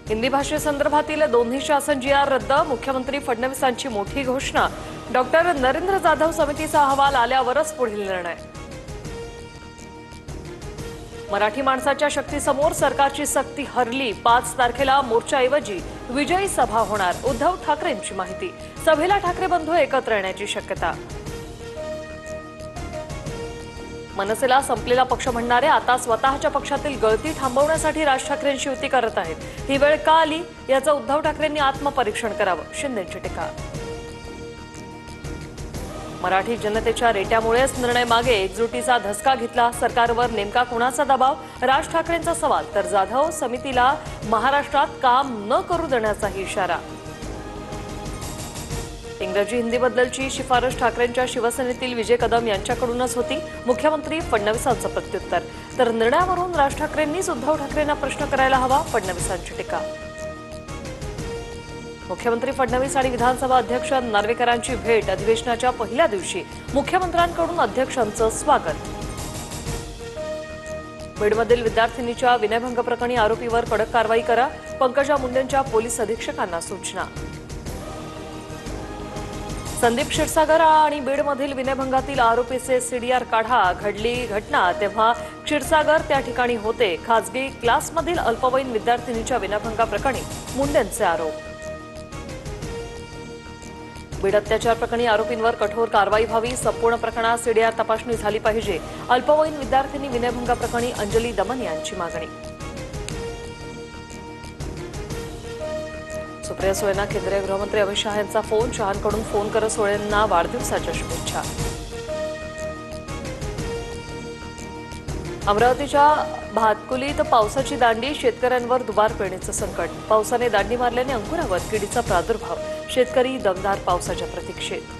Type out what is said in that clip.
हिंदी भाषेसंदर्भातील दोन्ही शासन जी आर रद्द, मुख्यमंत्री फडणवीसांची मोठी घोषणा। डॉक्टर नरेंद्र जाधव समितीचा अहवाल आल्यावरच पुढील निर्णय। मराठी माणसाच्या शक्तीसमोर सरकारची सक्ती हरली, 5 तारखेला मोर्चाऐवजी विजयी सभा होणार, उद्धव ठाकरेंची माहिती। सभेला ठाकरे बंधू एकत्र येण्याची शक्यता। मनसेला संपलेला पक्ष म्हणणारे आता स्वतःच्या पक्षातील गळती थांबवण्यासाठी राज ठाकरेंशी युती करत आहेत। ही वेळ का आली याचं उद्धव ठाकरेंनी आत्मपरीक्षण करावं, शिंदेंची टीका। मराठी जनतेच्या रेट्यामुळेच निर्णय मागे, एकजुटीचा धसका घेतला, सरकारवर नेमका कुणाचा दबाव, राज ठाकरेंचा सवाल, तर जाधव समितीला महाराष्ट्रात काम न करू देण्याचाही इशारा। इंग्रजी हिंदीबद्दलची शिफारस ठाकरेंच्या शिवसेनेतील विजय कदम यांच्याकडूनच होती, मुख्यमंत्री फडणवीसांचं प्रत्युत्तर। तर निर्णयावरून राज ठाकरेंनीच उद्धव ठाकरेंना प्रश्न करायला हवा, फडणवीसांची टीका। मुख्यमंत्री फडणवीस आणि विधानसभा अध्यक्ष नार्वेकरांची भेट, अधिवेशनाच्या पहिल्या दिवशी मुख्यमंत्र्यांकडून अध्यक्षांचं स्वागत। बीडमधील विद्यार्थिनीच्या विनयभंग प्रकरणी आरोपीवर कडक कारवाई करा, पंकजा मुंडेंच्या पोलीस अधीक्षकांना सूचना। संदीप क्षीरसागर आणि बीडमधील विनयभंगातील आरोपीचे सीडीआर काढा, घडली घटना तेव्हा क्षीरसागर त्या ठिकाणी होते, खासगी क्लासमधील अल्पवयीन विद्यार्थिनीच्या विनयभंगाप्रकरणी मुंडेंचे आरोप। बीड अत्याचार प्रकरणी आरोपींवर कठोर कारवाई व्हावी, संपूर्ण प्रकरणात सीडीआर तपासणी झाली पाहिजे, अल्पवयीन विद्यार्थिनी विनयभंगाप्रकरणी अंजली दमन यांची मागणी। सुप्रिया सुळेंना केंद्रीय गृहमंत्री अमित शहा यांचा फोन, शहांकडून फोन करत सुळेंना वाढदिवसाच्या शुभेच्छा। अमरावतीच्या भातकुलीत पावसाची दांडी, शेतकऱ्यांवर दुबार पेरणीचं संकट, पावसाने दांडी मारल्याने अंकुरावर किडीचा प्रादुर्भाव, शेतकरी दमदार पावसाच्या प्रतीक्षेत।